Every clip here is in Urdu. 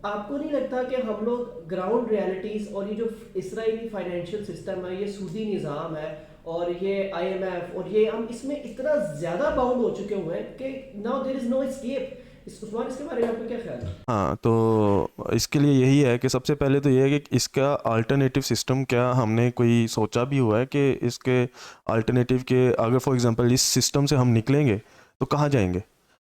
آپ کو نہیں لگتا کہ ہم لوگ گراؤنڈ ریالٹیز اور یہ جو اسرائیلی فائنینشیل سسٹم ہے، یہ سودی نظام ہے، اور یہ آئی ایم ایف، اور یہ ہم اس میں اتنا زیادہ باؤنڈ ہو چکے ہوئے ہیں کہ now there is no escape. عثمان، اس کے بارے میں آپ کا کیا خیال ہے؟ ہاں، تو اس کے لیے یہی ہے کہ سب سے پہلے تو یہ ہے کہ اس کا الٹرنیٹیو سسٹم کیا ہم نے کوئی سوچا بھی ہوا ہے کہ اس کے الٹرنیٹیو کے اگر فار ایگزامپل اس سسٹم سے ہم نکلیں گے تو کہاں جائیں گے؟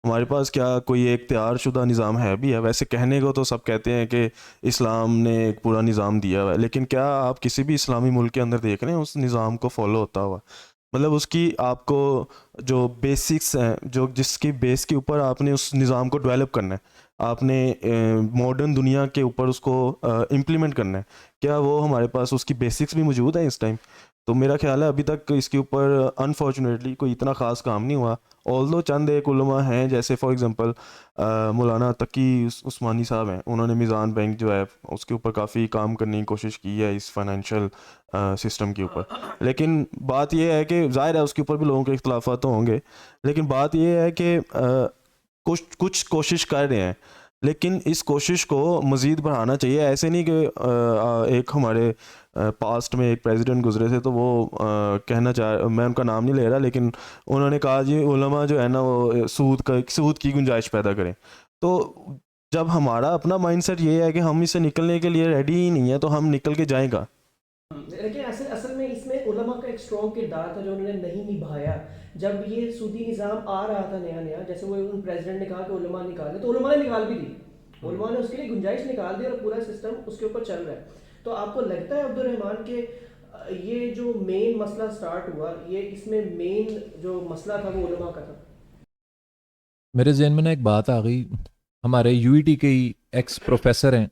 ہمارے پاس کیا کوئی ایک تیار شدہ نظام ہے بھی ہے؟ ویسے کہنے کو تو سب کہتے ہیں کہ اسلام نے ایک پورا نظام دیا ہوا ہے، لیکن کیا آپ کسی بھی اسلامی ملک کے اندر دیکھ رہے ہیں اس نظام کو فالو ہوتا ہوا؟ مطلب اس کی آپ کو جو بیسکس ہیں، جو جس کی بیس کے اوپر آپ نے اس نظام کو ڈیولپ کرنا ہے، آپ نے ماڈرن دنیا کے اوپر اس کو امپلیمنٹ کرنا ہے، کیا وہ ہمارے پاس اس کی بیسکس بھی موجود ہیں اس ٹائم؟ تو میرا خیال ہے ابھی تک اس کے اوپر انفارچونیٹلی کوئی اتنا خاص کام نہیں ہوا. آلدو چند ایک علماء ہیں، جیسے فار ایگزامپل مولانا تقی عثمانی صاحب ہیں، انہوں نے میزان بینک جو ہے اس کے اوپر کافی کام کرنے کی کوشش کی ہے اس فائنینشیل سسٹم کے اوپر. لیکن بات یہ ہے کہ ظاہر ہے اس کے اوپر بھی لوگوں کے اختلافات تو ہوں گے، لیکن بات یہ ہے کہ کچھ کوشش کر رہے ہیں، لیکن اس کوشش کو مزید بڑھانا چاہیے. ایسے نہیں کہ ایک ہمارے پاسٹ میں ایک پریزیڈنٹ گزرے تھے تو وہ کہنا چاہ، میں ان کا نام نہیں لے رہا، لیکن انہوں نے کہا جی علماء جو ہے نا وہ سود کی گنجائش پیدا کریں. تو جب ہمارا اپنا مائنڈ سیٹ یہ ہے کہ ہم اس سے نکلنے کے لیے ریڈی ہی نہیں ہے تو ہم نکل کے جائیں گا؟ لیکن اصل میں اس میں علماء کا ایک اسٹرانگ کردار تھا جو انہوں نے نہیں نبھایا. جب یہ سودی نظام آ رہا تھا نیا نیا، جیسے وہ ان پریزیڈنٹ نے کہا کہ علماء نکال دیں، تو علماء نے نکال بھی دی. علماء نے اس کے لیے گنجائش نکال دی اور پورا سسٹم اس کے اوپر چل رہا ہے. تو آپ کو لگتا ہے عبد الرحمان کہ یہ جو مین مسئلہ سٹارٹ ہوا، یہ اس میں مین جو مسئلہ تھا وہ علماء کا تھا؟ میرے ذہن میں نا ایک بات آ گئی. ہمارے یو ای ٹی کے ہی ایکس پروفیسر ہیں،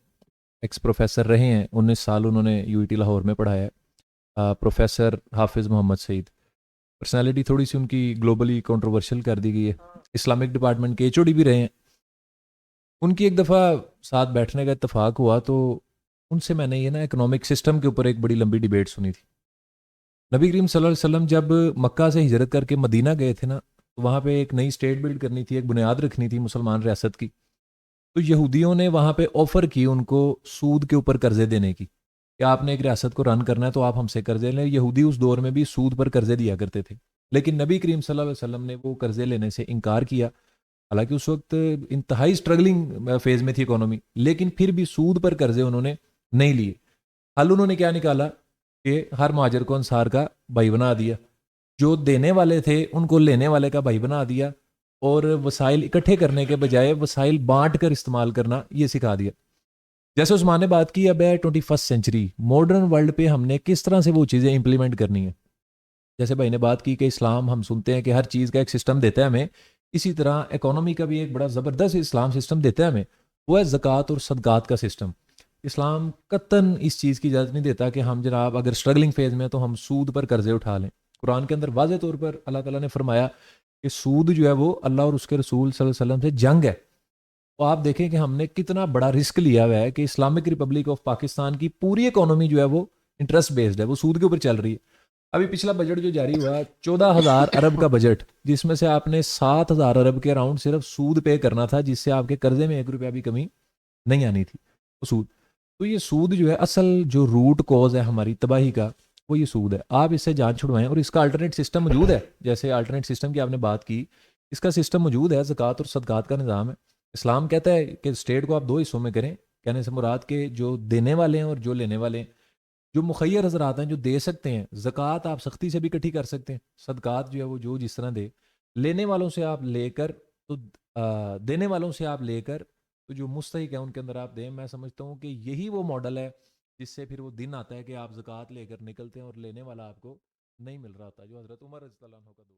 ایکس پروفیسر رہے ہیں، 19 سال انہوں نے یو ای ٹی لاہور میں پڑھایا ہے. پروفیسر حافظ محمد سعید. پرسنالٹی تھوڑی سی ان کی گلوبلی کنٹروورشل کر دی گئی ہے. اسلامک ڈپارٹمنٹ کے ایچ او ڈی بھی رہے ہیں. ان کی ایک دفعہ ساتھ بیٹھنے کا اتفاق ہوا تو ان سے میں نے یہ نا اکنامک سسٹم کے اوپر ایک بڑی لمبی ڈیبیٹ سنی تھی. نبی کریم صلی اللہ علیہ وسلم جب مکہ سے ہجرت کر کے مدینہ گئے تھے نا، تو وہاں پہ ایک نئی اسٹیٹ بلڈ کرنی تھی، ایک بنیاد رکھنی تھی مسلمان ریاست کی. تو یہودیوں نے وہاں پہ آفر کی ان کو سود کے اوپر قرضے دینے کی کہ آپ نے ایک ریاست کو رن کرنا ہے تو آپ ہم سے قرضے لیں. یہودی اس دور میں بھی سود پر قرضے دیا کرتے تھے، لیکن نبی کریم صلی اللہ علیہ وسلم نے وہ قرضے لینے سے انکار کیا. حالانکہ اس وقت انتہائی سٹرگلنگ فیز میں تھی اکانومی، لیکن پھر بھی سود پر قرضے انہوں نے نہیں لیے. حل انہوں نے کیا نکالا کہ ہر مہاجر کو انصار کا بھائی بنا دیا، جو دینے والے تھے ان کو لینے والے کا بھائی بنا دیا، اور وسائل اکٹھے کرنے کے بجائے وسائل بانٹ کر استعمال کرنا یہ سکھا دیا. جیسے عثمان نے بات کی اب ہے 21 سینچری ماڈرن ورلڈ پہ ہم نے کس طرح سے وہ چیزیں امپلیمنٹ کرنی ہیں. جیسے بھائی نے بات کی کہ اسلام ہم سنتے ہیں کہ ہر چیز کا ایک سسٹم دیتا ہے ہمیں، اسی طرح اکانومی کا بھی ایک بڑا زبردست اسلام سسٹم دیتا ہے ہمیں، وہ ہے زکوٰۃ اور صدقات کا سسٹم. اسلام قطعاً اس چیز کی اجازت نہیں دیتا کہ ہم جناب اگر اسٹرگلنگ فیز میں تو ہم سود پر قرضے اٹھا لیں. قرآن کے اندر واضح طور پر اللہ تعالیٰ نے فرمایا کہ سود جو ہے وہ اللہ اور اس کے رسول صلی اللہ علیہ وسلم سے جنگ ہے. تو آپ دیکھیں کہ ہم نے کتنا بڑا رسک لیا ہوا ہے کہ اسلامک ریپبلک آف پاکستان کی پوری اکانومی جو ہے وہ انٹرسٹ بیسڈ ہے، وہ سود کے اوپر چل رہی ہے. ابھی پچھلا بجٹ جو جاری ہوا 14,000 ارب کا بجٹ، جس میں سے آپ نے 7,000 ارب کے اراؤنڈ صرف سود پے کرنا تھا، جس سے آپ کے قرضے میں 1 روپیہ بھی کمی نہیں آنی تھی، وہ سود. تو یہ سود جو ہے اصل جو روٹ کوز ہے ہماری تباہی کا، وہ یہ سود ہے. آپ اس سے جان چھڑوائیں، اور اس کا الٹرنیٹ سسٹم موجود ہے. جیسے الٹرنیٹ سسٹم کی آپ نے بات کی، اس کا سسٹم موجود ہے، زکوٰۃ اور صدقات کا نظام ہے. اسلام کہتا ہے کہ اسٹیٹ کو آپ 2 حصوں میں کریں، کہنے سے مراد کہ جو دینے والے ہیں اور جو لینے والے ہیں. جو مخیر حضرات ہیں جو دے سکتے ہیں، زکوٰۃ آپ سختی سے بھی اکٹھی کر سکتے ہیں، صدقات جو ہے وہ جو جس طرح دے. لینے والوں سے آپ لے کر تو دینے والوں سے آپ لے کر تو جو مستحق ہے ان کے اندر آپ دیں. میں سمجھتا ہوں کہ یہی وہ ماڈل ہے جس سے پھر وہ دن آتا ہے کہ آپ زکوٰۃ لے کر نکلتے ہیں اور لینے والا آپ کو نہیں مل رہا ہوتا، جو حضرت عمر رضی اللہ عنہ کا دور